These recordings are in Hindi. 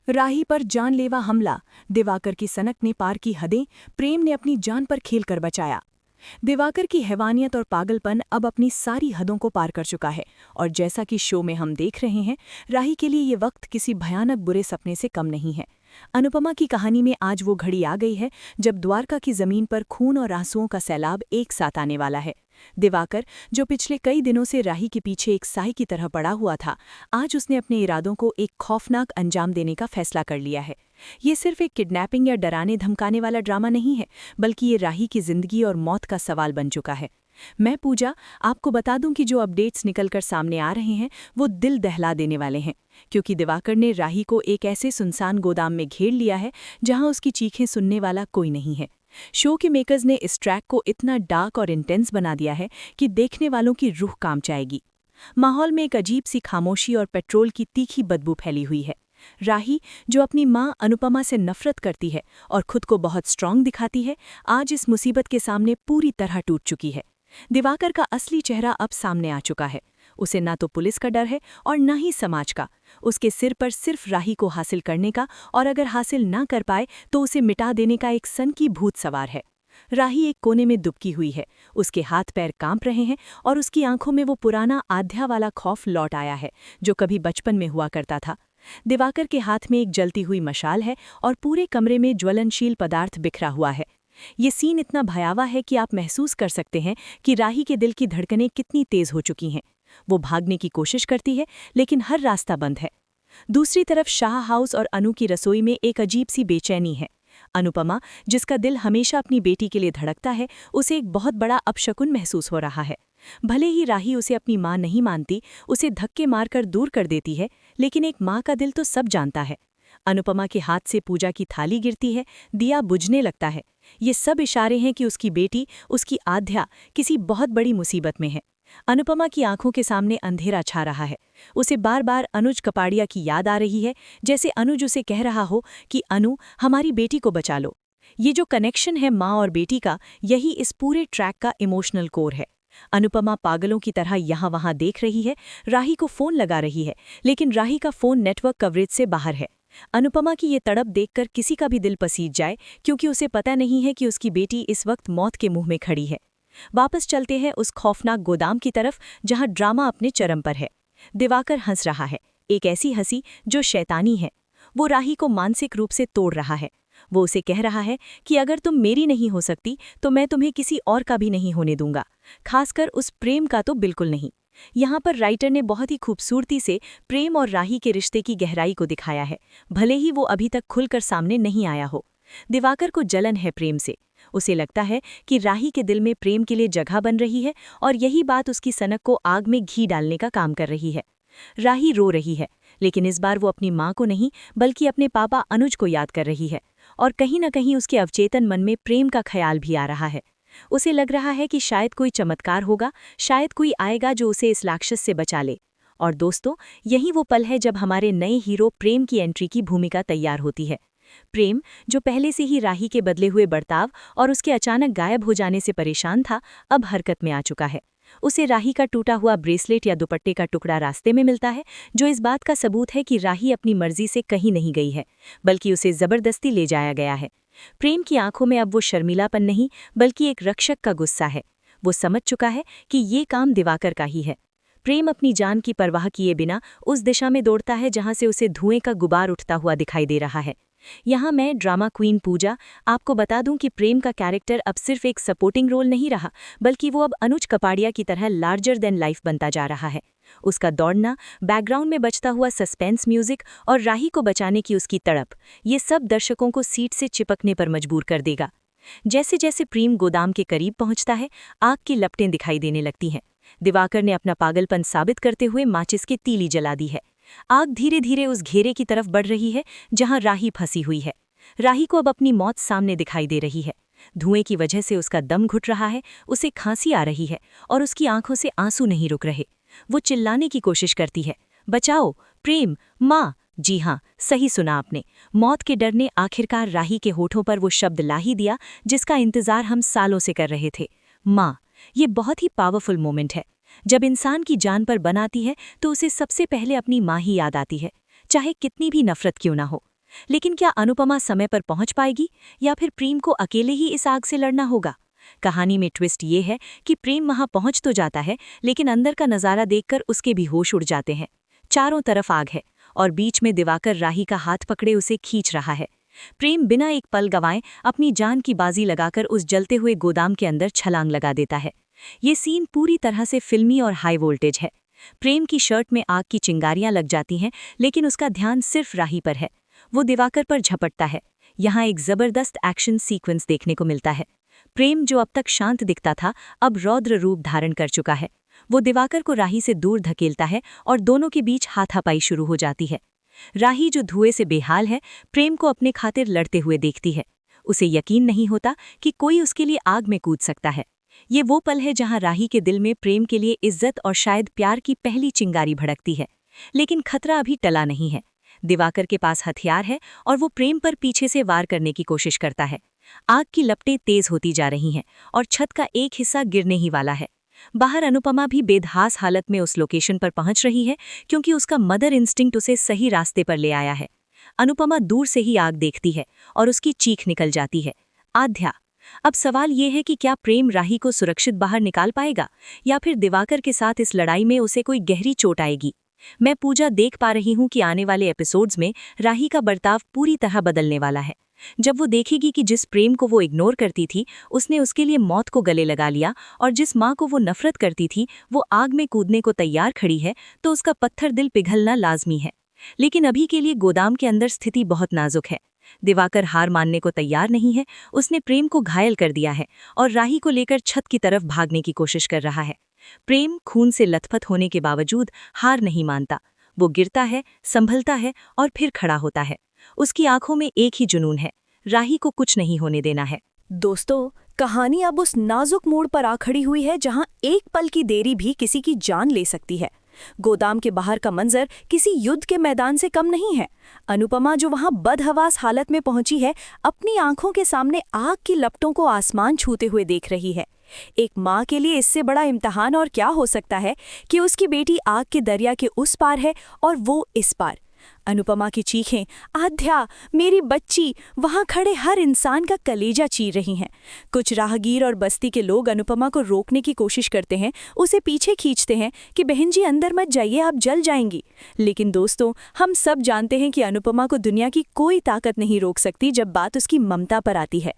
राही पर जानलेवा हमला। दिवाकर की सनक ने पार की हदें। प्रेम ने अपनी जान पर खेलकर बचाया। दिवाकर की हैवानियत और पागलपन अब अपनी सारी हदों को पार कर चुका है, और जैसा कि शो में हम देख रहे हैं, राही के लिए ये वक्त किसी भयानक बुरे सपने से कम नहीं है। अनुपमा की कहानी में आज वो घड़ी आ गई है जब द्वारका की जमीन पर खून और आंसुओं का सैलाब एक साथ आने वाला है। दिवाकर, जो पिछले कई दिनों से राही के पीछे एक साई की तरह पड़ा हुआ था, आज उसने अपने इरादों को एक खौफनाक अंजाम देने का फैसला कर लिया है। ये सिर्फ एक किडनैपिंग या डराने धमकाने वाला ड्रामा नहीं है, बल्कि ये राही की जिंदगी और मौत का सवाल बन चुका है। मैं पूजा, आपको बता दूं कि जो अपडेट्स निकलकर सामने आ रहे हैं वो दिल दहला देने वाले हैं, क्योंकि दिवाकर ने राही को एक ऐसे सुनसान गोदाम में घेर लिया है जहां उसकी चीखें सुनने वाला कोई नहीं है। शो के मेकर्स ने इस ट्रैक को इतना डार्क और इंटेंस बना दिया है कि देखने वालों की रूह कांप जाएगी। माहौल में एक अजीब सी खामोशी और पेट्रोल की तीखी बदबू फैली हुई है। राही, जो अपनी मां अनुपमा से नफरत करती है और खुद को बहुत स्ट्रांग दिखाती है, आज इस मुसीबत के सामने पूरी तरह टूट चुकी है। दिवाकर का असली चेहरा अब सामने आ चुका है। उसे ना तो पुलिस का डर है और न ही समाज का। उसके सिर पर सिर्फ राही को हासिल करने का, और अगर हासिल ना कर पाए तो उसे मिटा देने का एक सन की भूत सवार है। राही एक कोने में दुबकी हुई है, उसके हाथ पैर कांप रहे हैं और उसकी आंखों में वो पुराना आध्या वाला खौफ लौट आया है जो कभी बचपन में हुआ करता था। दिवाकर के हाथ में एक जलती हुई मशाल है और पूरे कमरे में ज्वलनशील पदार्थ बिखरा हुआ है। ये सीन इतना भयावह है कि आप महसूस कर सकते हैं कि राही के दिल की धड़कनें कितनी तेज हो चुकी हैं। वो भागने की कोशिश करती है, लेकिन हर रास्ता बंद है। दूसरी तरफ शाह हाउस और अनु की रसोई में एक अजीब सी बेचैनी है। अनुपमा, जिसका दिल हमेशा अपनी बेटी के लिए धड़कता है, उसे एक बहुत बड़ा अपशकुन महसूस हो रहा है। भले ही राही उसे अपनी मां नहीं मानती, उसे धक्के मारकर दूर कर देती है, लेकिन एक मां का दिल तो सब जानता है। अनुपमा के हाथ से पूजा की थाली गिरती है, दिया बुझने लगता है। ये सब इशारे हैं कि उसकी बेटी, उसकी आध्या, किसी बहुत बड़ी मुसीबत में है। अनुपमा की आंखों के सामने अंधेरा छा रहा है। उसे बार बार अनुज कपाड़िया की याद आ रही है, जैसे अनुज उसे कह रहा हो कि अनु, हमारी बेटी को बचा लो। ये जो कनेक्शन है माँ और बेटी का, यही इस पूरे ट्रैक का इमोशनल कोर है। अनुपमा पागलों की तरह यहाँ-वहाँ देख रही है, राही को फोन लगा रही है, लेकिन राही का फोन नेटवर्क कवरेज से बाहर है। अनुपमा की ये तड़प देखकर किसी का भी दिल पसीज जाए, क्योंकि उसे पता नहीं है कि उसकी बेटी इस वक्त मौत के मुंह में खड़ी है। वापस चलते हैं उस खौफनाक गोदाम की तरफ जहां ड्रामा अपने चरम पर है। दिवाकर हंस रहा है, एक ऐसी हंसी जो शैतानी है। वो राही को मानसिक रूप से तोड़ रहा है। वो उसे कह रहा है कि अगर तुम मेरी नहीं हो सकती तो मैं तुम्हें किसी और का भी नहीं होने दूंगा, खासकर उस प्रेम का तो बिल्कुल नहीं। यहाँ पर राइटर ने बहुत ही खूबसूरती से प्रेम और राही के रिश्ते की गहराई को दिखाया है, भले ही वो अभी तक खुलकर सामने नहीं आया हो। दिवाकर को जलन है प्रेम से। उसे लगता है कि राही के दिल में प्रेम के लिए जगह बन रही है, और यही बात उसकी सनक को आग में घी डालने का काम कर रही है। राही रो रही है, लेकिन इस बार वो अपनी माँ को नहीं बल्कि अपने पापा अनुज को याद कर रही है, और कहीं न कहीं उसके अवचेतन मन में प्रेम का ख्याल भी आ रहा है। उसे लग रहा है कि शायद कोई चमत्कार होगा, शायद कोई आएगा जो उसे इस राक्षस से बचा ले। और दोस्तों, यही वो पल है जब हमारे नए हीरो प्रेम की एंट्री की भूमिका तैयार होती है। प्रेम, जो पहले से ही राही के बदले हुए बर्ताव और उसके अचानक गायब हो जाने से परेशान था, अब हरकत में आ चुका है। उसे राही का टूटा हुआ ब्रेसलेट या दुपट्टे का टुकड़ा रास्ते में मिलता है, जो इस बात का सबूत है कि राही अपनी मर्जी से कहीं नहीं गई है, बल्कि उसे जबरदस्ती ले जाया गया है। प्रेम की आंखों में अब वो शर्मिलापन नहीं, बल्कि एक रक्षक का गुस्सा है। वो समझ चुका है कि ये काम दिवाकर का ही है। प्रेम अपनी जान की परवाह किए बिना उस दिशा में दौड़ता है जहां से उसे धुएं का गुबार उठता हुआ दिखाई दे रहा है। यहाँ मैं, ड्रामा क्वीन पूजा, आपको बता दूं कि प्रेम का कैरेक्टर अब सिर्फ एक सपोर्टिंग रोल नहीं रहा, बल्कि वो अब अनुज कपाड़िया की तरह लार्जर देन लाइफ बनता जा रहा है। उसका दौड़ना, बैकग्राउंड में बजता हुआ सस्पेंस म्यूजिक और राही को बचाने की उसकी तड़प, ये सब दर्शकों को सीट से चिपकने पर मजबूर कर देगा। जैसे जैसे प्रेम गोदाम के करीब पहुंचता है, आग की लपटें दिखाई देने लगती हैं। दिवाकर ने अपना पागलपन साबित करते हुए माचिस की तीली जला दी है। आग धीरे धीरे उस घेरे की तरफ बढ़ रही है जहां राही फंसी हुई है। राही को अब अपनी मौत सामने दिखाई दे रही है। धुएं की वजह से उसका दम घुट रहा है, उसे खांसी आ रही है और उसकी आंखों से आंसू नहीं रुक रहे। वो चिल्लाने की कोशिश करती है, बचाओ, प्रेम, माँ। जी हाँ, सही सुना आपने। मौत के डर ने आखिरकार राही के होठों पर वो शब्द ला ही दिया जिसका इंतजार हम सालों से कर रहे थे, माँ। ये बहुत ही पावरफुल मोमेंट है। जब इंसान की जान पर बन आती है तो उसे सबसे पहले अपनी माँ ही याद आती है, चाहे कितनी भी नफरत क्यों ना हो। लेकिन क्या अनुपमा समय पर पहुंच पाएगी या फिर प्रेम को अकेले ही इस आग से लड़ना होगा? कहानी में ट्विस्ट ये है कि प्रेम वहां पहुंच तो जाता है, लेकिन अंदर का नजारा देखकर उसके भी होश उड़ जाते हैं। चारों तरफ आग है और बीच में दिवाकर राही का हाथ पकड़े उसे खींच रहा है। प्रेम बिना एक पल गंवाए अपनी जान की बाजी लगाकर उस जलते हुए गोदाम के अंदर छलांग लगा देता है। ये सीन पूरी तरह से फिल्मी और हाई वोल्टेज है। प्रेम की शर्ट में आग की चिंगारियां लग जाती हैं, लेकिन उसका ध्यान सिर्फ राही पर है। वो दिवाकर पर झपटता है। यहाँ एक जबरदस्त एक्शन सीक्वेंस देखने को मिलता है। प्रेम, जो अब तक शांत दिखता था, अब रौद्र रूप धारण कर चुका है। वो दिवाकर को राही से दूर धकेलता है और दोनों के बीच हाथापाई शुरू हो जाती है। राही, जो धुएं से बेहाल है, प्रेम को अपने खातिर लड़ते हुए देखती है। उसे यकीन नहीं होता कि कोई उसके लिए आग में कूद सकता है। ये वो पल है जहां राही के दिल में प्रेम के लिए इज्जत और शायद प्यार की पहली चिंगारी भड़कती है। लेकिन खतरा अभी टला नहीं है। दिवाकर के पास हथियार है और वो प्रेम पर पीछे से वार करने की कोशिश करता है। आग की लपटें तेज होती जा रही हैं और छत का एक हिस्सा गिरने ही वाला है। बाहर अनुपमा भी बेदहास हालत में उस लोकेशन पर पहुंच रही है, क्योंकि उसका मदर इंस्टिंक्ट उसे सही रास्ते पर ले आया है। अनुपमा दूर से ही आग देखती है और उसकी चीख निकल जाती है, आध्या। अब सवाल ये है कि क्या प्रेम राही को सुरक्षित बाहर निकाल पाएगा या फिर दिवाकर के साथ इस लड़ाई में उसे कोई गहरी चोट आएगी। मैं पूजा देख पा रही हूं कि आने वाले एपिसोड्स में राही का बर्ताव पूरी तरह बदलने वाला है। जब वो देखेगी कि जिस प्रेम को वो इग्नोर करती थी उसने उसके लिए मौत को गले लगा लिया, और जिस माँ को वो नफरत करती थी वो आग में कूदने को तैयार खड़ी है, तो उसका पत्थर दिल पिघलना लाजमी है। लेकिन अभी के लिए गोदाम के अंदर स्थिति बहुत नाजुक है। दिवाकर हार मानने को तैयार नहीं है। उसने प्रेम को घायल कर दिया है और राही को लेकर छत की तरफ भागने की कोशिश कर रहा है। प्रेम खून से लथपथ होने के बावजूद हार नहीं मानता। वो गिरता है, संभलता है और फिर खड़ा होता है। उसकी आंखों में एक ही जुनून है, राही को कुछ नहीं होने देना है। दोस्तों, कहानी अब उस नाजुक मोड़ पर आ खड़ी हुई है जहां एक पल की देरी भी किसी की जान ले सकती है। गोदाम के बाहर का मंजर किसी युद्ध के मैदान से कम नहीं है। अनुपमा, जो वहां बदहवास हालत में पहुंची है, अपनी आंखों के सामने आग की लपटों को आसमान छूते हुए देख रही है। एक माँ के लिए इससे बड़ा इम्तिहान और क्या हो सकता है कि उसकी बेटी आग के दरिया के उस पार है और वो इस पार। अनुपमा की चीखें, आध्या मेरी बच्ची, वहां खड़े हर इंसान का कलेजा चीर रही हैं। कुछ राहगीर और बस्ती के लोग अनुपमा को रोकने की कोशिश करते हैं, उसे पीछे खींचते हैं कि बहन जी अंदर मत जाइए, आप जल जाएंगी। लेकिन दोस्तों, हम सब जानते हैं कि अनुपमा को दुनिया की कोई ताकत नहीं रोक सकती जब बात उसकी ममता पर आती है।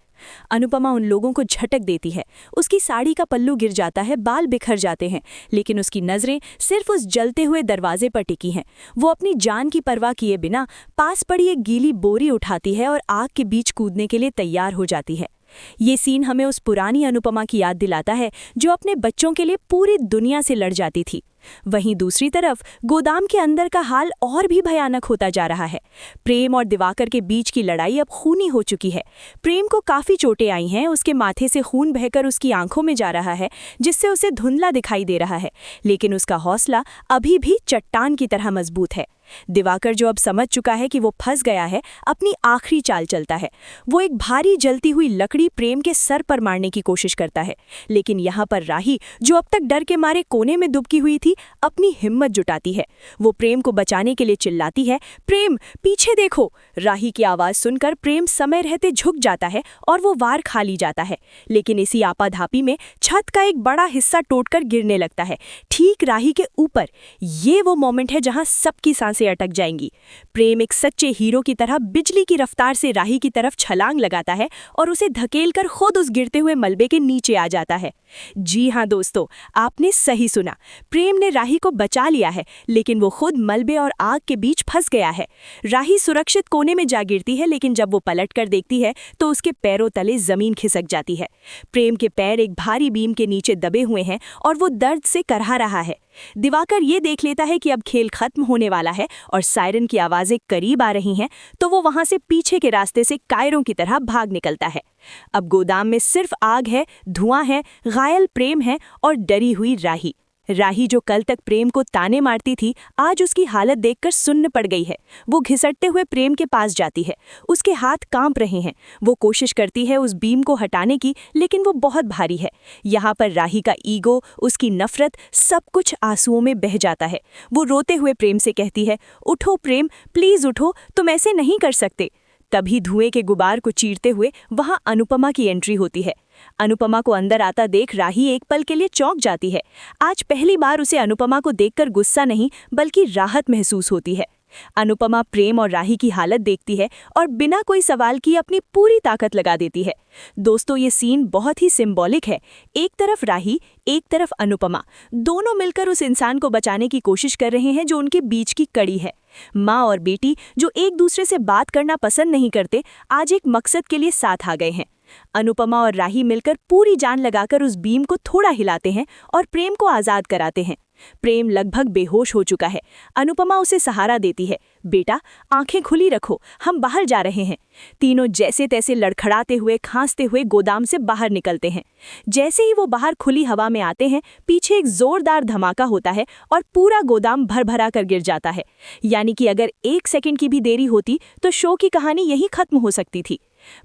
अनुपमा उन लोगों को झटक देती है, उसकी साड़ी का पल्लू गिर जाता है, बाल बिखर जाते हैं, लेकिन उसकी नजरें सिर्फ उस जलते हुए दरवाजे पर टिकी हैं। वो अपनी जान की परवाह किए बिना पास पड़ी एक गीली बोरी उठाती है और आग के बीच कूदने के लिए तैयार हो जाती है। ये सीन हमें उस पुरानी अनुपमा की याद दिलाता है जो अपने बच्चों के लिए पूरी दुनिया से लड़ जाती थी। वहीं दूसरी तरफ गोदाम के अंदर का हाल और भी भयानक होता जा रहा है। प्रेम और दिवाकर के बीच की लड़ाई अब खूनी हो चुकी है। प्रेम को काफी चोटें आई हैं, उसके माथे से खून बहकर उसकी आंखों में जा रहा है, जिससे उसे धुंधला दिखाई दे रहा है, लेकिन उसका हौसला अभी भी चट्टान की तरह मजबूत है। दिवाकर, जो अब समझ चुका है कि वो फंस गया है, अपनी आखिरी चाल चलता है। वो एक भारी जलती हुई लकड़ी प्रेम के सर पर मारने की कोशिश करता है, लेकिन यहाँ पर राही, जो अब तक डर के मारे कोने में दुबकी हुई थी, अपनी हिम्मत जुटाती है। वो प्रेम को बचाने के लिए चिल्लाती है, प्रेम पीछे देखो। राही की आवाज सुनकर प्रेम समय रहते झुक जाता है और वो वार खा ली जाता है, लेकिन इसी आपाधापी में छत का एक बड़ा हिस्सा टूटकर गिरने लगता है, ठीक राही के ऊपर। ये वो मोमेंट है जहां सबकी सांसें अटक जाएंगी। प्रेम एक सच्चे हीरो की तरह बिजली की रफ्तार से राही की तरफ छलांग लगाता है और उसे धकेलकर खुद उस गिरते हुए मलबे के नीचे आ जाता है। जी हाँ दोस्तों, आपने सही सुना, प्रेम ने राही को बचा लिया है, लेकिन वो खुद मलबे और आग के बीच फंस गया है। राही सुरक्षित कोने में जा गिरती है, लेकिन जब वो पलट कर देखती है तो उसके पैरों तले जमीन खिसक जाती है। प्रेम के पैर एक भारी बीम के नीचे दबे हुए हैं और वो दर्द से करहा रहा है। दिवाकर ये देख लेता है कि अब खेल खत्म होने वाला है और सायरन की आवाजें करीब आ रही हैं, तो वो वहां से पीछे के रास्ते से कायरों की तरह भाग निकलता है। अब गोदाम में सिर्फ आग है, धुआं है, घायल प्रेम है और डरी हुई राही। राही जो कल तक प्रेम को ताने मारती थी, आज उसकी हालत देखकर सुन्न पड़ गई है। वो घिसटते हुए प्रेम के पास जाती है। उसके हाथ कांप रहे हैं। वो कोशिश करती है उस बीम को हटाने की, लेकिन वो बहुत भारी है। यहाँ पर राही का ईगो, उसकी नफरत, सब कुछ आंसुओं में बह जाता है। वो रोते हुए प्रेम से कहती है, उठो प्रेम, प्लीज उठो, तुम ऐसे नहीं कर सकते। तभी धुएं के गुबार को चीरते हुए वहां अनुपमा की एंट्री होती है। अनुपमा को अंदर आता देख राही एक पल के लिए चौंक जाती है। आज पहली बार उसे अनुपमा को देखकर गुस्सा नहीं बल्कि राहत महसूस होती है। अनुपमा प्रेम और राही की हालत देखती है और बिना कोई सवाल किए अपनी पूरी ताकत लगा देती है। दोस्तों, ये सीन बहुत ही सिंबॉलिक है। एक तरफ राही, एक तरफ अनुपमा, दोनों मिलकर उस इंसान को बचाने की कोशिश कर रहे हैं जो उनके बीच की कड़ी है। माँ और बेटी जो एक दूसरे से बात करना पसंद नहीं करते, आज एक मकसद के लिए साथ आ गए हैं। अनुपमा और राही मिलकर पूरी जान लगाकर उस बीम को थोड़ा हिलाते हैं और प्रेम को आज़ाद कराते हैं। प्रेम लगभग बेहोश हो चुका है। अनुपमा उसे सहारा देती है, बेटा आंखें खुली रखो, हम बाहर जा रहे हैं। तीनों जैसे तैसे लड़खड़ाते हुए, खांसते हुए गोदाम से बाहर निकलते हैं। जैसे ही वो बाहर खुली हवा में आते हैं, पीछे एक जोरदार धमाका होता है और पूरा गोदाम भर भरा कर गिर जाता है। यानी कि अगर 1 सेकंड की भी देरी होती तो शो की कहानी यहीं खत्म हो सकती थी।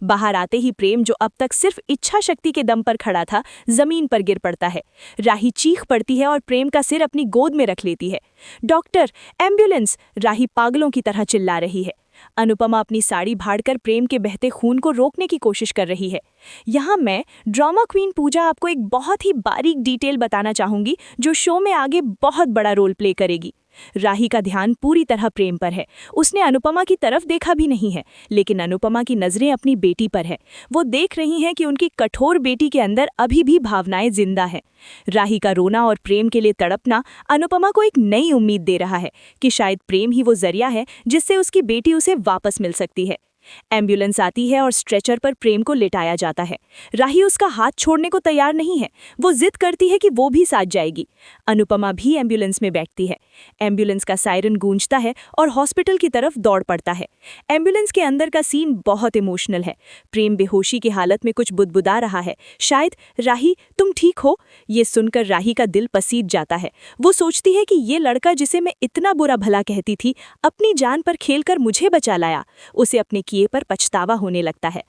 बाहर आते ही प्रेम, जो अब तक सिर्फ इच्छा शक्ति के दम पर खड़ा था, जमीन पर गिर पड़ता है। राही चीख पड़ती है और प्रेम का सिर अपनी गोद में रख लेती है। डॉक्टर, एम्बुलेंस, राही पागलों की तरह चिल्ला रही है। अनुपमा अपनी साड़ी फाड़कर प्रेम के बहते खून को रोकने की कोशिश कर रही है। यहाँ मैं ड्रामा क्वीन पूजा आपको एक बहुत ही बारीक डिटेल बताना चाहूंगी जो शो में आगे बहुत बड़ा रोल प्ले करेगी। राही का ध्यान पूरी तरह प्रेम पर है। उसने अनुपमा की तरफ देखा भी नहीं है, लेकिन अनुपमा की नजरें अपनी बेटी पर है। वो देख रही हैं कि उनकी कठोर बेटी के अंदर अभी भी भावनाएं जिंदा हैं। राही का रोना और प्रेम के लिए तड़पना अनुपमा को एक नई उम्मीद दे रहा है कि शायद प्रेम ही वो जरिया है जिससे उसकी बेटी उसे वापस मिल सकती है। एम्बुलेंस आती है और स्ट्रेचर पर प्रेम को लेटाया जाता है। राही उसका हाथ छोड़ने को तैयार नहीं है। वो जिद करती है कि वो भी साथ जाएगी। अनुपमा भी एम्बुलेंस में बैठती है। एम्बुलेंस का सायरन गूंजता है और हॉस्पिटल की तरफ दौड़ पड़ता है। एम्बुलेंस के अंदर का सीन बहुत इमोशनल है। प्रेम बेहोशी की हालत में कुछ बुदबुदा रहा है, शायद राही तुम ठीक हो। ये सुनकर राही का दिल पसीज जाता है। वो सोचती है कि ये लड़का जिसे मैं इतना बुरा भला कहती थी, अपनी जान पर खेलकर मुझे बचा लाया। उसे अपने किए पर पछतावा होने लगता है।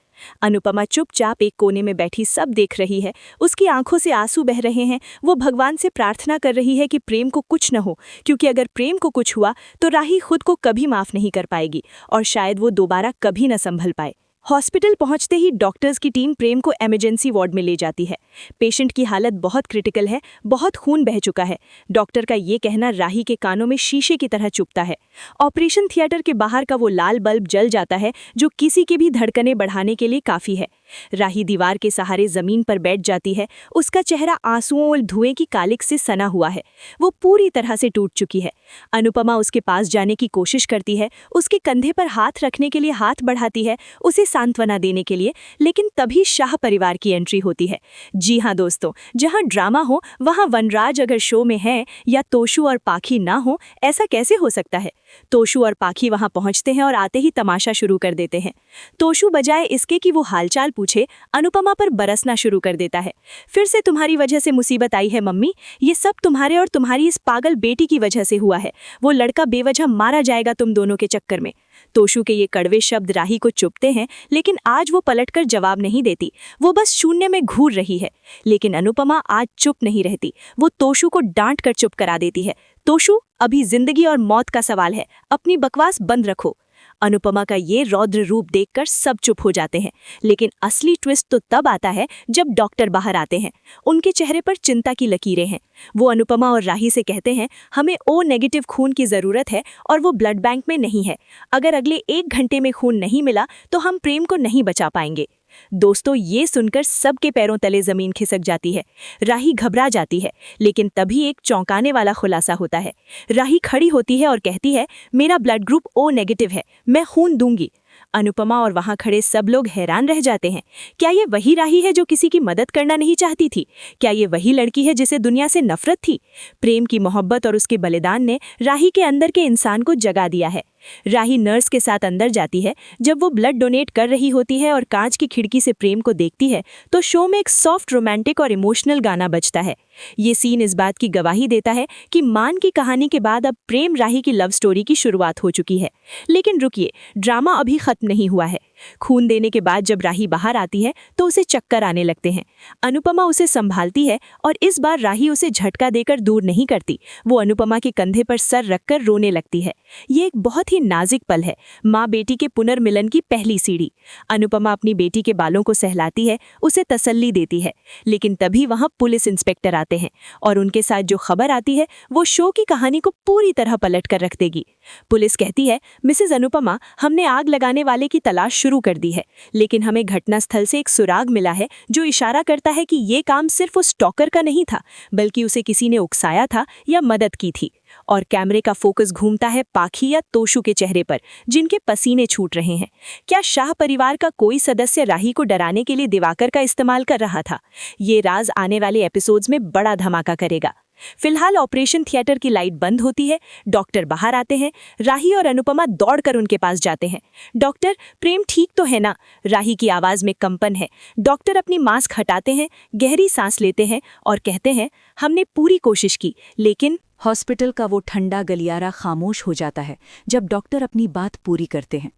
अनुपमा चुपचाप एक कोने में बैठी सब देख रही है। उसकी आंखों से आंसू बह रहे हैं। वो भगवान से प्रार्थना कर रही है कि प्रेम को कुछ न हो, क्योंकि अगर प्रेम को कुछ हुआ तो राही खुद को कभी माफ नहीं कर पाएगी और शायद वो दोबारा कभी न संभल पाए। हॉस्पिटल पहुंचते ही डॉक्टर्स की टीम प्रेम को इमरजेंसी वार्ड में ले जाती है। पेशेंट की हालत बहुत क्रिटिकल है, बहुत खून बह चुका है। डॉक्टर का ये कहना राही के कानों में शीशे की तरह चुभता है। ऑपरेशन थिएटर के बाहर का वो लाल बल्ब जल जाता है जो किसी की भी धड़कनें बढ़ाने के लिए काफ़ी है। राही दीवार के सहारे जमीन पर बैठ जाती है। उसका चेहरा आंसुओं और धुएं की कालिक से सना हुआ है। वो पूरी तरह से टूट चुकी है। अनुपमा उसके पास जाने की कोशिश करती है, उसके कंधे पर हाथ रखने के लिए हाथ बढ़ाती है, उसे सांत्वना देने के लिए, लेकिन तभी शाह परिवार की एंट्री होती है। जी हाँ दोस्तों, जहाँ ड्रामा हो वहाँ वनराज अगर शो में है या तोशु और पाखी ना हो, ऐसा कैसे हो सकता है। तोशु और पाखी वहाँ पहुँचते हैं और आते ही तमाशा शुरू कर देते हैं। तोशु बजाय इसके कि वो हालचाल पूछे, अनुपमा पर बरसना शुरू कर देता है। फिर से तुम्हारी वजह से मुसीबत आई है मम्मी, ये सब तुम्हारे और तुम्हारी इस पागल बेटी की वजह से हुआ है। वो लड़का बेवजह मारा जाएगा तुम दोनों के चक्कर में। तोशु के ये कड़वे शब्द राही को चुभते हैं, लेकिन आज वो पलटकर जवाब नहीं देती। वो बस शून्य में घूर रही है। लेकिन अनुपमा आज चुप नहीं रहती। वो तोशु को डांट कर चुप करा देती है। तोशु, अभी जिंदगी और मौत का सवाल है, अपनी बकवास बंद रखो। अनुपमा का ये रौद्र रूप देखकर सब चुप हो जाते हैं। लेकिन असली ट्विस्ट तो तब आता है जब डॉक्टर बाहर आते हैं। उनके चेहरे पर चिंता की लकीरें हैं। वो अनुपमा और राही से कहते हैं, हमें O नेगेटिव खून की ज़रूरत है और वो ब्लड बैंक में नहीं है। अगर अगले 1 घंटे में खून नहीं मिला तो हम प्रेम को नहीं बचा पाएंगे। दोस्तों, ये सुनकर सबके पैरों तले जमीन खिसक जाती है। राही घबरा जाती है, लेकिन तभी एक चौंकाने वाला खुलासा होता है। राही खड़ी होती है और कहती है, मेरा ब्लड ग्रुप O नेगेटिव है, मैं खून दूंगी। अनुपमा और वहां खड़े सब लोग हैरान रह जाते हैं। क्या ये वही राही है जो किसी की मदद करना नहीं चाहती थी? क्या ये वही लड़की है जिसे दुनिया से नफरत थी? प्रेम की मोहब्बत और उसके बलिदान ने राही के अंदर के इंसान को जगा दिया है। राही नर्स के साथ अंदर जाती है। जब वो ब्लड डोनेट कर रही होती है और कांच की खिड़की से प्रेम को देखती है तो शो में एक सॉफ्ट रोमांटिक और इमोशनल गाना बजता है। ये सीन इस बात की गवाही देता है कि मान की कहानी के बाद अब प्रेम राही की लव स्टोरी की शुरुआत हो चुकी है। लेकिन रुकिए, ड्रामा अभी खत्म नहीं हुआ है। खून देने के बाद जब राही बाहर आती है तो उसे चक्कर आने लगते हैं। अनुपमा उसे संभालती है और इस बार राही उसे झटका देकर दूर नहीं करती, वो अनुपमा के कंधे पर सर रखकर रोने लगती है। ये एक बहुत ही नाजुक पल है, माँ बेटी के पुनर्मिलन की पहली सीढ़ी। अनुपमा अपनी बेटी के बालों को सहलाती है, उसे तसल्ली देती है। लेकिन तभी वहाँ पुलिस इंस्पेक्टर आते हैं और उनके साथ जो खबर आती है वो शो की कहानी को पूरी तरह पलट कर रख देगी। पुलिस कहती है, मिसेज अनुपमा, हमने आग लगाने वाले की तलाश शुरू कर दी है, लेकिन हमें घटनास्थल से एक सुराग मिला है जो इशारा करता है कि ये काम सिर्फ उस स्टॉकर का नहीं था, बल्कि उसे किसी ने उकसाया था या मदद की थी। और कैमरे का फोकस घूमता है पाखी या तोशु के चेहरे पर, जिनके पसीने छूट रहे हैं। क्या शाह परिवार का कोई सदस्य राही को डराने के लिए दिवाकर का इस्तेमाल कर रहा था? ये राज आने वाले एपिसोड्स में बड़ा धमाका करेगा। फिलहाल ऑपरेशन थिएटर की लाइट बंद होती है, डॉक्टर बाहर आते हैं। राही और अनुपमा दौड़कर उनके पास जाते हैं। डॉक्टर, प्रेम ठीक तो है ना? राही की आवाज में कंपन है। डॉक्टर अपनी मास्क हटाते हैं, गहरी सांस लेते हैं और कहते हैं, हमने पूरी कोशिश की, लेकिन हॉस्पिटल का वो ठंडा गलियारा खामोश हो जाता है जब डॉक्टर अपनी बात पूरी करते हैं।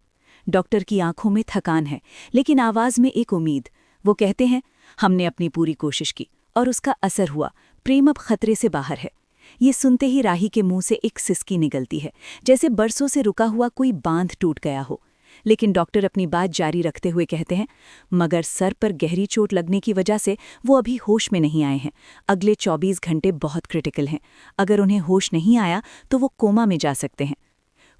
डॉक्टर की आंखों में थकान है, लेकिन आवाज में एक उम्मीद। वो कहते हैं, हमने अपनी पूरी कोशिश की और उसका असर हुआ। प्रेम अब खतरे से बाहर है। ये सुनते ही राही के मुंह से एक सिसकी निकलती है, जैसे बरसों से रुका हुआ कोई बांध टूट गया हो। लेकिन डॉक्टर अपनी बात जारी रखते हुए कहते हैं, मगर सर पर गहरी चोट लगने की वजह से वो अभी होश में नहीं आए हैं। अगले 24 घंटे बहुत क्रिटिकल हैं। अगर उन्हें होश नहीं आया तो वो कोमा में जा सकते हैं।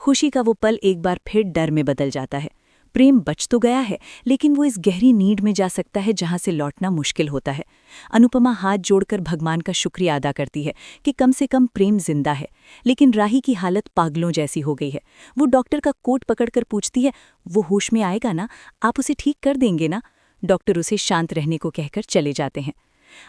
खुशी का वो पल एक बार फिर डर में बदल जाता है। प्रेम बच तो गया है, लेकिन वो इस गहरी नींद में जा सकता है जहां से लौटना मुश्किल होता है। अनुपमा हाथ जोड़कर भगवान का शुक्रिया अदा करती है कि कम से कम प्रेम जिंदा है। लेकिन राही की हालत पागलों जैसी हो गई है। वो डॉक्टर का कोट पकड़कर पूछती है, वो होश में आएगा ना? आप उसे ठीक कर देंगे ना? डॉक्टर उसे शांत रहने को कहकर चले जाते हैं।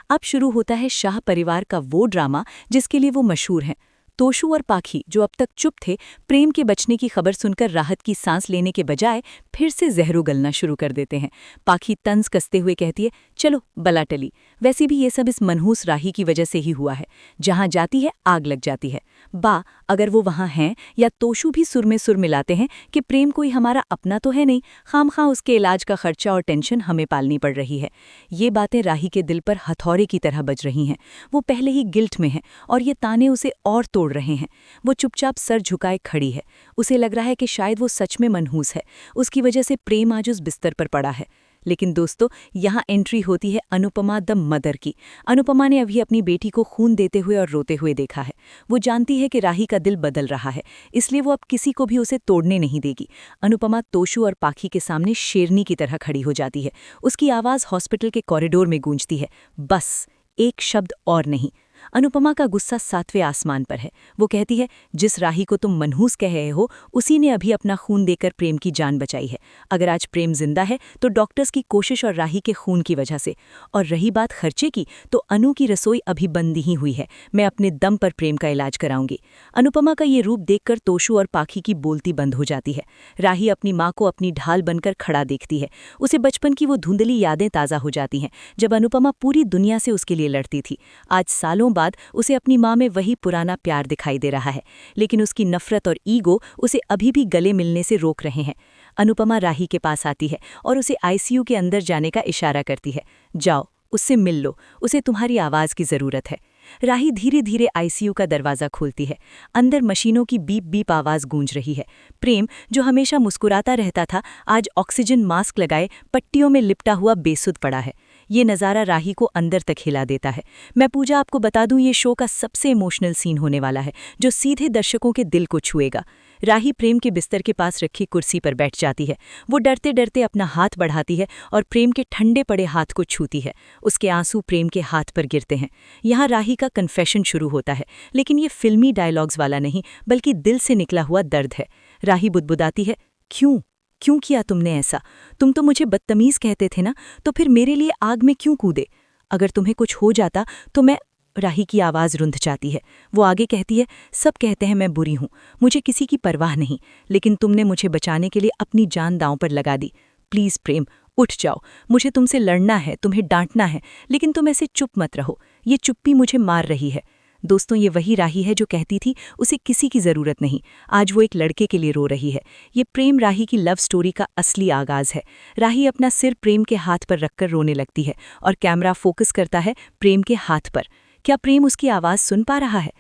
अब शुरू होता है शाह परिवार का वो ड्रामा जिसके लिए वो मशहूर हैं। तोशु और पाखी, जो अब तक चुप थे, प्रेम के बचने की खबर सुनकर राहत की सांस लेने के बजाय फिर से जहर उगलना शुरू कर देते हैं। पाखी तंज कसते हुए कहती है, चलो बला टली। वैसे भी ये सब इस मनहूस राही की वजह से ही हुआ है। जहां जाती है आग लग जाती है। बा, अगर वो वहां हैं, या तोशु भी सुर में सुर मिलाते हैं कि प्रेम कोई हमारा अपना तो है नहीं, खामखा उसके इलाज का खर्चा और टेंशन हमें पालनी पड़ रही है। ये बातें राही के दिल पर हथौड़े की तरह बज रही हैं। वो पहले ही गिल्ट में है और ये ताने उसे और तोड़ रहे हैं। वो चुपचाप सर झुकाए खड़ी है। उसे लग रहा है कि शायद वो सच में मनहूस है। उसकी वजह से प्रेम आज उस बिस्तर पर पड़ा है। लेकिन दोस्तों, यहाँ एंट्री होती है अनुपमा द मदर की। अनुपमा ने अभी अपनी बेटी को खून देते हुए और रोते हुए देखा है। वो जानती है कि राही का दिल बदल रहा है, इसलिए वो अब किसी को भी उसे तोड़ने नहीं देगी। अनुपमा तोशु और पाखी के सामने शेरनी की तरह खड़ी हो जाती है। उसकी आवाज़ हॉस्पिटल के कॉरिडोर में गूंजती है, बस एक शब्द और नहीं। अनुपमा का गुस्सा 7वें आसमान पर है। वो कहती है, जिस राही को तुम मनहूस कह रहे हो, उसी ने अभी अपना खून देकर प्रेम की जान बचाई है। अगर आज प्रेम जिंदा है तो डॉक्टर्स की कोशिश और राही के खून की वजह से। और रही बात खर्चे की, तो अनु की रसोई अभी बंद ही हुई है। मैं अपने दम पर प्रेम का इलाज कराऊंगी। अनुपमा का ये रूप देखकर तोशु और पाखी की बोलती बंद हो जाती है। राही अपनी माँ को अपनी ढाल बनकर खड़ा देखती है। उसे बचपन की वो धुंधली यादें ताज़ा हो जाती हैं, जब अनुपमा पूरी दुनिया से उसके लिए लड़ती थी। आज सालों बाद उसे अपनी माँ में वही पुराना प्यार दिखाई दे रहा है, लेकिन उसकी नफरत और ईगो उसे अभी भी गले मिलने से रोक रहे हैं। अनुपमा राही के पास आती है और उसे आईसीयू के अंदर जाने का इशारा करती है। जाओ, उससे मिल लो, उसे तुम्हारी आवाज़ की ज़रूरत है। राही धीरे धीरे आईसीयू का दरवाज़ा खोलती है। अंदर मशीनों की बीप बीप आवाज़ गूंज रही है। प्रेम, जो हमेशा मुस्कुराता रहता था, आज ऑक्सीजन मास्क लगाए पट्टियों में लिपटा हुआ बेसुध पड़ा है। ये नज़ारा राही को अंदर तक हिला देता है। मैं पूजा आपको बता दूं, ये शो का सबसे इमोशनल सीन होने वाला है, जो सीधे दर्शकों के दिल को छुएगा। राही प्रेम के बिस्तर के पास रखी कुर्सी पर बैठ जाती है। वो डरते डरते अपना हाथ बढ़ाती है और प्रेम के ठंडे पड़े हाथ को छूती है। उसके आंसू प्रेम के हाथ पर गिरते हैं। यहाँ राही का कन्फेशन शुरू होता है, लेकिन ये फिल्मी डायलॉग्स वाला नहीं, बल्कि दिल से निकला हुआ दर्द है। राही बुदबुदाती है, क्यों किया तुमने ऐसा? तुम तो मुझे बदतमीज कहते थे ना, तो फिर मेरे लिए आग में क्यों कूदे? अगर तुम्हें कुछ हो जाता तो मैं। राही की आवाज़ रुंध जाती है। वो आगे कहती है, सब कहते हैं मैं बुरी हूँ, मुझे किसी की परवाह नहीं, लेकिन तुमने मुझे बचाने के लिए अपनी जान दांव पर लगा दी। प्लीज़ प्रेम, उठ जाओ। मुझे तुमसे लड़ना है, तुम्हें डांटना है, लेकिन तुम ऐसे चुप मत रहो। ये चुप्पी मुझे मार रही है। दोस्तों, ये वही राही है जो कहती थी उसे किसी की ज़रूरत नहीं। आज वो एक लड़के के लिए रो रही है। ये प्रेम राही की लव स्टोरी का असली आगाज़ है। राही अपना सिर प्रेम के हाथ पर रखकर रोने लगती है और कैमरा फोकस करता है प्रेम के हाथ पर। क्या प्रेम उसकी आवाज़ सुन पा रहा है?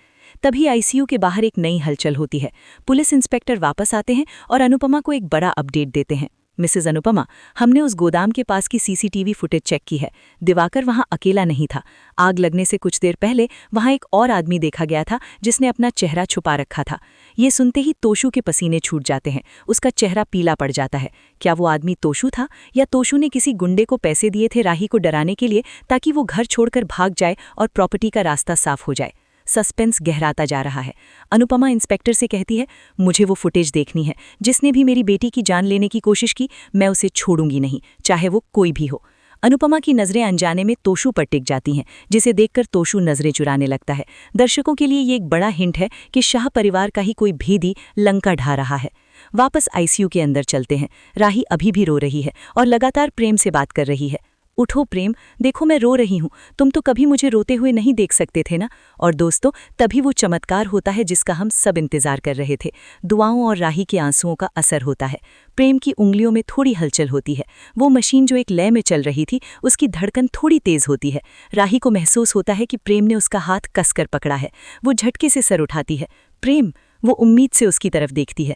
तभी आईसीयू के बाहर एक नई हलचल होती है। पुलिस इंस्पेक्टर वापस आते हैं और अनुपमा को एक बड़ा अपडेट देते हैं। मिसेस अनुपमा, हमने उस गोदाम के पास की सीसीटीवी फुटेज चेक की है। दिवाकर वहां अकेला नहीं था। आग लगने से कुछ देर पहले वहां एक और आदमी देखा गया था जिसने अपना चेहरा छुपा रखा था। ये सुनते ही तोशू के पसीने छूट जाते हैं। उसका चेहरा पीला पड़ जाता है। क्या वो आदमी तोशू था, या तोशू ने किसी गुंडे को पैसे दिए थे राही को डराने के लिए, ताकि वो घर छोड़कर भाग जाए और प्रॉपर्टी का रास्ता साफ हो जाए? सस्पेंस गहराता जा रहा है। अनुपमा इंस्पेक्टर से कहती है, मुझे वो फुटेज देखनी है। जिसने भी मेरी बेटी की जान लेने की कोशिश की, मैं उसे छोड़ूंगी नहीं, चाहे वो कोई भी हो। अनुपमा की नज़रें अनजाने में तोशू पर टिक जाती हैं, जिसे देखकर तोशू नज़रें चुराने लगता है। दर्शकों के लिए ये एक बड़ा हिंट है कि शाह परिवार का ही कोई भेदी लंका ढा रहा है। वापस आईसीयू के अंदर चलते हैं। राही अभी भी रो रही है और लगातार प्रेम से बात कर रही है। उठो प्रेम, देखो मैं रो रही हूँ। तुम तो कभी मुझे रोते हुए नहीं देख सकते थे ना। और दोस्तों, तभी वो चमत्कार होता है जिसका हम सब इंतजार कर रहे थे। दुआओं और राही के आंसुओं का असर होता है। प्रेम की उंगलियों में थोड़ी हलचल होती है। वो मशीन जो एक लय में चल रही थी, उसकी धड़कन थोड़ी तेज होती है। राही को महसूस होता है कि प्रेम ने उसका हाथ कसकर पकड़ा है। वो झटके से सर उठाती है। प्रेम, वो उम्मीद से उसकी तरफ देखती है।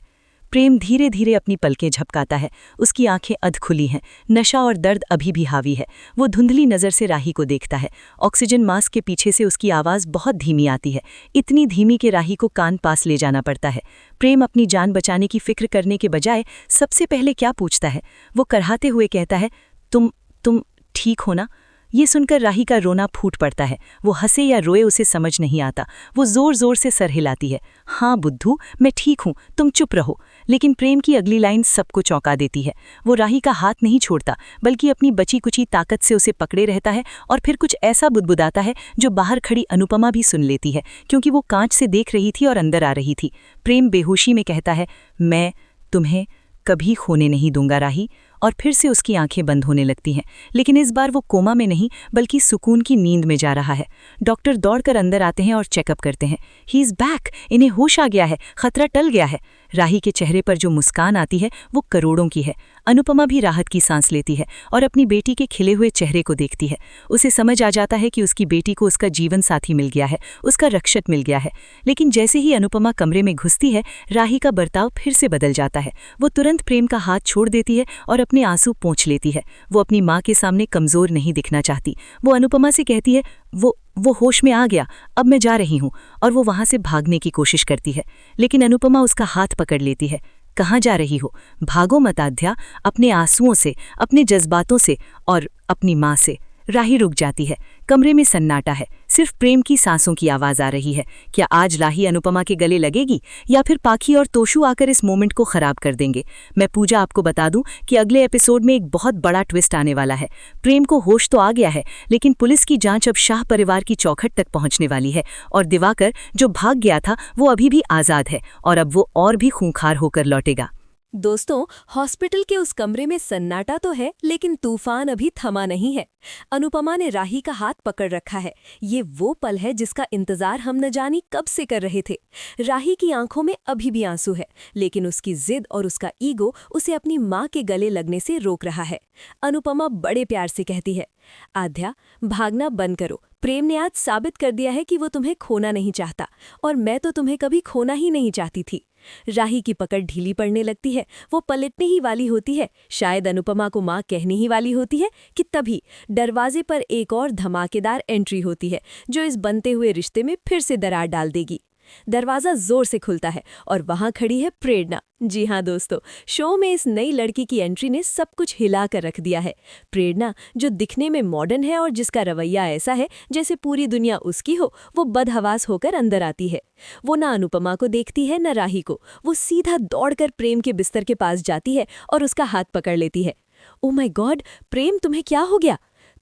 प्रेम धीरे धीरे अपनी पलकें झपकाता है। उसकी आंखें अध खुली हैं। नशा और दर्द अभी भी हावी है। वो धुंधली नज़र से राही को देखता है। ऑक्सीजन मास्क के पीछे से उसकी आवाज़ बहुत धीमी आती है, इतनी धीमी कि राही को कान पास ले जाना पड़ता है। प्रेम अपनी जान बचाने की फिक्र करने के बजाय सबसे पहले क्या पूछता है? वो कराहते हुए कहता है, तुम ठीक हो ना? ये सुनकर राही का रोना फूट पड़ता है। वो हंसे या रोए उसे समझ नहीं आता। वो जोर जोर से सर हिलाती है। हाँ बुद्धू, मैं ठीक हूँ, तुम चुप रहो। लेकिन प्रेम की अगली लाइन सबको चौंका देती है। वो राही का हाथ नहीं छोड़ता, बल्कि अपनी बची कुची ताकत से उसे पकड़े रहता है और फिर कुछ ऐसा बुदबुदाता है जो बाहर खड़ी अनुपमा भी सुन लेती है, क्योंकि वो कांच से देख रही थी और अंदर आ रही थी। प्रेम बेहोशी में कहता है, मैं तुम्हें कभी खोने नहीं दूंगा राही। और फिर से उसकी आंखें बंद होने लगती हैं। लेकिन इस बार वो कोमा में नहीं, बल्कि सुकून की नींद में जा रहा है। डॉक्टर दौड़कर अंदर आते हैं और चेकअप करते हैं। ही इज़ बैक, इन्हें होश आ गया है, खतरा टल गया है। राही के चेहरे पर जो मुस्कान आती है वो करोड़ों की है। अनुपमा भी राहत की सांस लेती है और अपनी बेटी के खिले हुए चेहरे को देखती है। उसे समझ आ जाता है कि उसकी बेटी को उसका जीवन साथी मिल गया है, उसका रक्षक मिल गया है। लेकिन जैसे ही अनुपमा कमरे में घुसती है, राही का बर्ताव फिर से बदल जाता है। वो तुरंत प्रेम का हाथ छोड़ देती है और अपने आंसू पोंछ लेती है। वो अपनी माँ के सामने कमज़ोर नहीं दिखना चाहती। वो अनुपमा से कहती है, वो होश में आ गया, अब मैं जा रही हूँ। और वो वहाँ से भागने की कोशिश करती है, लेकिन अनुपमा उसका हाथ पकड़ लेती है। कहाँ जा रही हो? भागो मत आद्या, अपने आंसुओं से, अपने जज्बातों से और अपनी माँ से। राही रुक जाती है। कमरे में सन्नाटा है, सिर्फ प्रेम की सांसों की आवाज़ आ रही है। क्या आज राही अनुपमा के गले लगेगी, या फिर पाखी और तोशू आकर इस मोमेंट को ख़राब कर देंगे? मैं पूजा आपको बता दूं कि अगले एपिसोड में एक बहुत बड़ा ट्विस्ट आने वाला है। प्रेम को होश तो आ गया है, लेकिन पुलिस की जांच अब शाह परिवार की चौखट तक पहुंचने वाली है। और दिवाकर, जो भाग गया था, वो अभी भी आज़ाद है और अब वो और भी खूंखार होकर लौटेगा। दोस्तों, हॉस्पिटल के उस कमरे में सन्नाटा तो है, लेकिन तूफान अभी थमा नहीं है। अनुपमा ने राही का हाथ पकड़ रखा है। ये वो पल है जिसका इंतजार हम न जानी कब से कर रहे थे। राही की आंखों में अभी भी आंसू है, लेकिन उसकी जिद और उसका ईगो उसे अपनी माँ के गले लगने से रोक रहा है। अनुपमा बड़े प्यार से कहती है, आद्या, भागना बंद करो। प्रेम ने आज साबित कर दिया है कि वो तुम्हें खोना नहीं चाहता, और मैं तो तुम्हें कभी खोना ही नहीं चाहती थी। राही की पकड़ ढीली पड़ने लगती है। वो पलटने ही वाली होती है, शायद अनुपमा को माँ कहने ही वाली होती है, कि तभी दरवाजे पर एक और धमाकेदार एंट्री होती है, जो इस बनते हुए रिश्ते में फिर से दरार डाल देगी। दरवाज़ा जोर से खुलता है और वहां खड़ी है प्रेरणा। जी हाँ दोस्तों, शो में इस नई लड़की की एंट्री ने सब कुछ हिला कर रख दिया है। प्रेरणा, जो दिखने में मॉडर्न है और जिसका रवैया ऐसा है जैसे पूरी दुनिया उसकी हो, वो बदहवास होकर अंदर आती है। वो ना अनुपमा को देखती है न राही को। वो सीधा दौड़कर प्रेम के बिस्तर के पास जाती है और उसका हाथ पकड़ लेती है। ओह माय गॉड, प्रेम, तुम्हें क्या हो गया?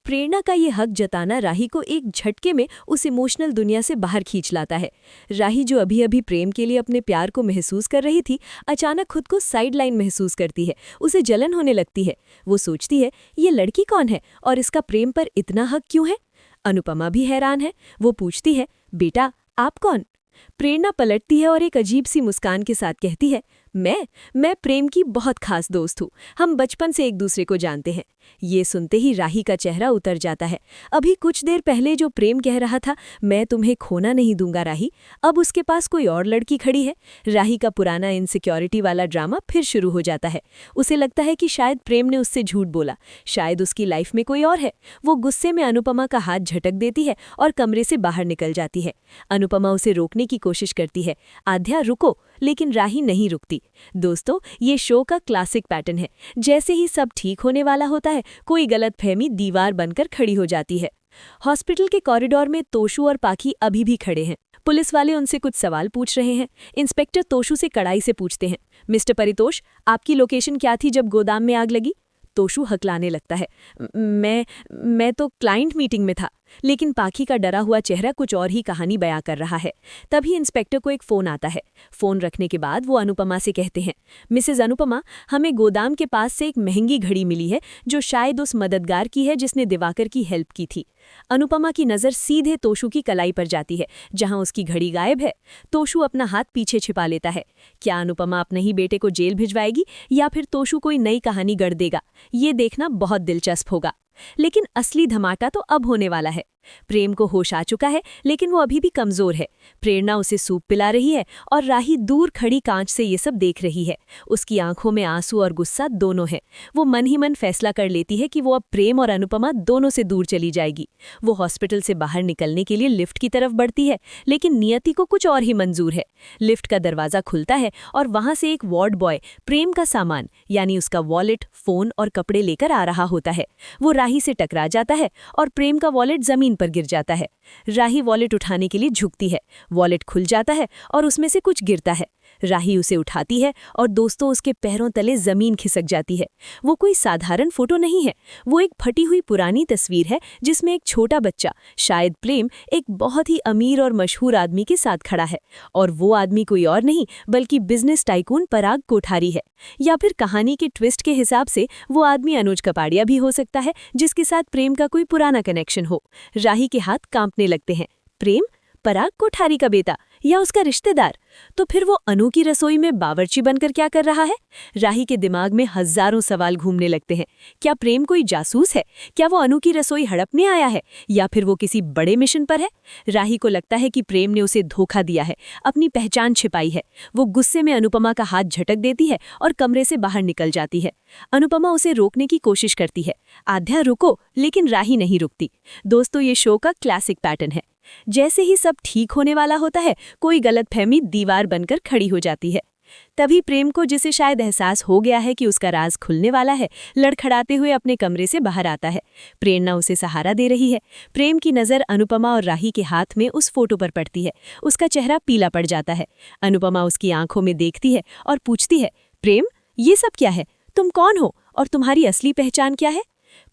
प्रेरणा का ये हक जताना राही को एक झटके में उस इमोशनल दुनिया से बाहर खींच लाता है। राही, जो अभी अभी प्रेम के लिए अपने प्यार को महसूस कर रही थी, अचानक खुद को साइडलाइन महसूस करती है। उसे जलन होने लगती है। वो सोचती है, ये लड़की कौन है और इसका प्रेम पर इतना हक क्यों है? अनुपमा भी हैरान है। वो पूछती है, बेटा आप कौन? प्रेरणा पलटती है और एक अजीब सी मुस्कान के साथ कहती है, मैं प्रेम की बहुत खास दोस्त हूँ। हम बचपन से एक दूसरे को जानते हैं। ये सुनते ही राही का चेहरा उतर जाता है। अभी कुछ देर पहले जो प्रेम कह रहा था, मैं तुम्हें खोना नहीं दूंगा राही, अब उसके पास कोई और लड़की खड़ी है। राही का पुराना इनसिक्योरिटी वाला ड्रामा फिर शुरू हो जाता है। उसे लगता है कि शायद प्रेम ने उससे झूठ बोला, शायद उसकी लाइफ में कोई और है। वो गुस्से में अनुपमा का हाथ झटक देती है और कमरे से बाहर निकल जाती है। अनुपमा उसे रोकने की कोशिश करती है, आध्या रुको, लेकिन राही नहीं रुकती। दोस्तों, ये शो का क्लासिक पैटर्न है। जैसे ही सब ठीक होने वाला होता है, कोई गलतफहमी दीवार बनकर खड़ी हो जाती है। हॉस्पिटल के कॉरिडोर में तोशु और पाखी अभी भी खड़े हैं। पुलिस वाले उनसे कुछ सवाल पूछ रहे हैं। इंस्पेक्टर तोशु से कड़ाई से पूछते हैं, मिस्टर परितोष, आपकी लोकेशन क्या थी जब गोदाम में आग लगी? तोशु हकलाने लगता है, मैं तो क्लाइंट मीटिंग में था। लेकिन पाखी का डरा हुआ चेहरा कुछ और ही कहानी बयां कर रहा है। तभी इंस्पेक्टर को एक फ़ोन आता है। फ़ोन रखने के बाद वो अनुपमा से कहते हैं, मिसेज अनुपमा, हमें गोदाम के पास से एक महंगी घड़ी मिली है जो शायद उस मददगार की है जिसने दिवाकर की हेल्प की थी। अनुपमा की नज़र सीधे तोशु की कलाई पर जाती है, जहां उसकी घड़ी गायब है। तोशु अपना हाथ पीछे छिपा लेता है। क्या अनुपमा अपने ही बेटे को जेल भिजवाएगी या फिर तोशु कोई नई कहानी गढ़ देगा? ये देखना बहुत दिलचस्प होगा। लेकिन असली धमाका तो अब होने वाला है। प्रेम को होश आ चुका है, लेकिन वो अभी भी कमजोर है। प्रेरणा उसे सूप पिला रही है और राही दूर खड़ी कांच से ये सब देख रही है। उसकी आंखों में आंसू और गुस्सा दोनों है। वो मन ही मन फैसला कर लेती है कि वो अब प्रेम और अनुपमा दोनों से दूर चली जाएगी। वो हॉस्पिटल से बाहर निकलने के लिए लिफ्ट की तरफ बढ़ती है, लेकिन नियति को कुछ और ही मंजूर है। लिफ्ट का दरवाजा खुलता है और वहां से एक वार्ड बॉय प्रेम का सामान यानी उसका वॉलेट, फोन और कपड़े लेकर आ रहा होता है। वो राही से टकरा जाता है और प्रेम का वॉलेट जमीन पर गिर जाता है। राही वॉलेट उठाने के लिए झुकती है। वॉलेट खुल जाता है और उसमें से कुछ गिरता है। राही उसे उठाती है और दोस्तों उसके पैरों तले जमीन खिसक जाती है। वो कोई साधारण फोटो नहीं है, वो एक फटी हुई पुरानी तस्वीर है जिसमें एक छोटा बच्चा, शायद प्रेम, एक बहुत ही अमीर और मशहूर आदमी के साथ खड़ा है। और वो आदमी कोई और नहीं बल्कि बिजनेस टाइकून पराग कोठारी है। या फिर कहानी के ट्विस्ट के हिसाब से वो आदमी अनुज कपाड़िया भी हो सकता है, जिसके साथ प्रेम का कोई पुराना कनेक्शन हो। राही के हाथ कांपने लगते हैं। प्रेम पराग कोठारी का बेटा या उसका रिश्तेदार? तो फिर वो अनु की रसोई में बावर्ची बनकर क्या कर रहा है? राही के दिमाग में हजारों सवाल घूमने लगते हैं। क्या प्रेम कोई जासूस है? क्या वो अनु की रसोई हड़पने आया है या फिर वो किसी बड़े मिशन पर है? राही को लगता है कि प्रेम ने उसे धोखा दिया है, अपनी पहचान छिपाई है। वो गुस्से में अनुपमा का हाथ झटक देती है और कमरे से बाहर निकल जाती है। अनुपमा उसे रोकने की कोशिश करती है, आध्या रुको, लेकिन राही नहीं रुकती। दोस्तों, ये शो का क्लासिक पैटर्न है। जैसे ही सब ठीक होने वाला होता है, कोई गलतफहमी दीवार बनकर खड़ी हो जाती है। तभी प्रेम को, जिसे शायद एहसास हो गया है कि उसका राज खुलने वाला है, लड़खड़ाते हुए अपने कमरे से बाहर आता है। प्रेरणा उसे सहारा दे रही है। प्रेम की नज़र अनुपमा और राही के हाथ में उस फोटो पर पड़ती है। उसका चेहरा पीला पड़ जाता है। अनुपमा उसकी आंखों में देखती है और पूछती है, प्रेम, ये सब क्या है? तुम कौन हो और तुम्हारी असली पहचान क्या है?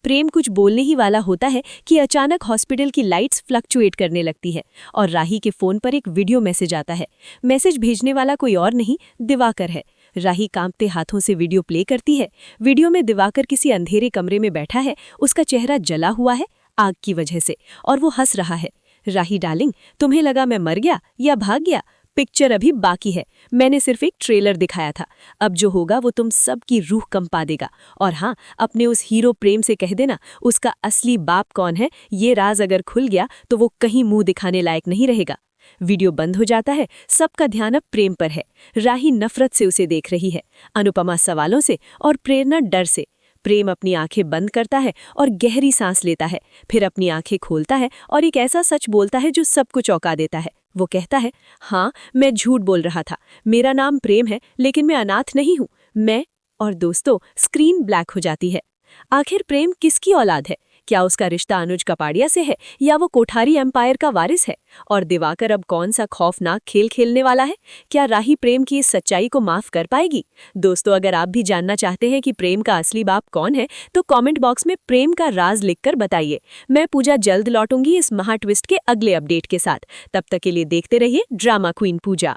प्रेम कुछ बोलने ही वाला होता है कि अचानक हॉस्पिटल की लाइट्स फ्लक्चुएट करने लगती है और राही के फोन पर एक वीडियो मैसेज आता है। मैसेज भेजने वाला कोई और नहीं, दिवाकर है। राही कांपते हाथों से वीडियो प्ले करती है। वीडियो में दिवाकर किसी अंधेरे कमरे में बैठा है। उसका चेहरा जला हुआ है आग की वजह से और वो हंस रहा है। राही डार्लिंग, तुम्हें लगा मैं मर गया या भाग गया? पिक्चर अभी बाकी है। मैंने सिर्फ एक ट्रेलर दिखाया था। अब जो होगा वो तुम सबकी रूह कंपा देगा। और हाँ, अपने उस हीरो प्रेम से कह देना, उसका असली बाप कौन है, ये राज अगर खुल गया तो वो कहीं मुंह दिखाने लायक नहीं रहेगा। वीडियो बंद हो जाता है। सबका ध्यान अब प्रेम पर है। राही नफरत से उसे देख रही है, अनुपमा सवालों से और प्रेरणा डर से। प्रेम अपनी आंखें बंद करता है और गहरी सांस लेता है, फिर अपनी आंखें खोलता है और एक ऐसा सच बोलता है जो सबको चौंका देता है। वो कहता है, हाँ, मैं झूठ बोल रहा था। मेरा नाम प्रेम है, लेकिन मैं अनाथ नहीं हूँ। मैं। और दोस्तों, स्क्रीन ब्लैक हो जाती है। आखिर प्रेम किसकी औलाद है? क्या उसका रिश्ता अनुज कपाड़िया से है या वो कोठारी एम्पायर का वारिस है? और दिवाकर अब कौन सा खौफनाक खेल खेलने वाला है? क्या राही प्रेम की इस सच्चाई को माफ कर पाएगी? दोस्तों, अगर आप भी जानना चाहते हैं कि प्रेम का असली बाप कौन है, तो कमेंट बॉक्स में प्रेम का राज लिखकर बताइए। मैं पूजा जल्द लौटूंगी इस महा ट्विस्ट के अगले अपडेट के साथ। तब तक के लिए देखते रहिए ड्रामा क्वीन पूजा।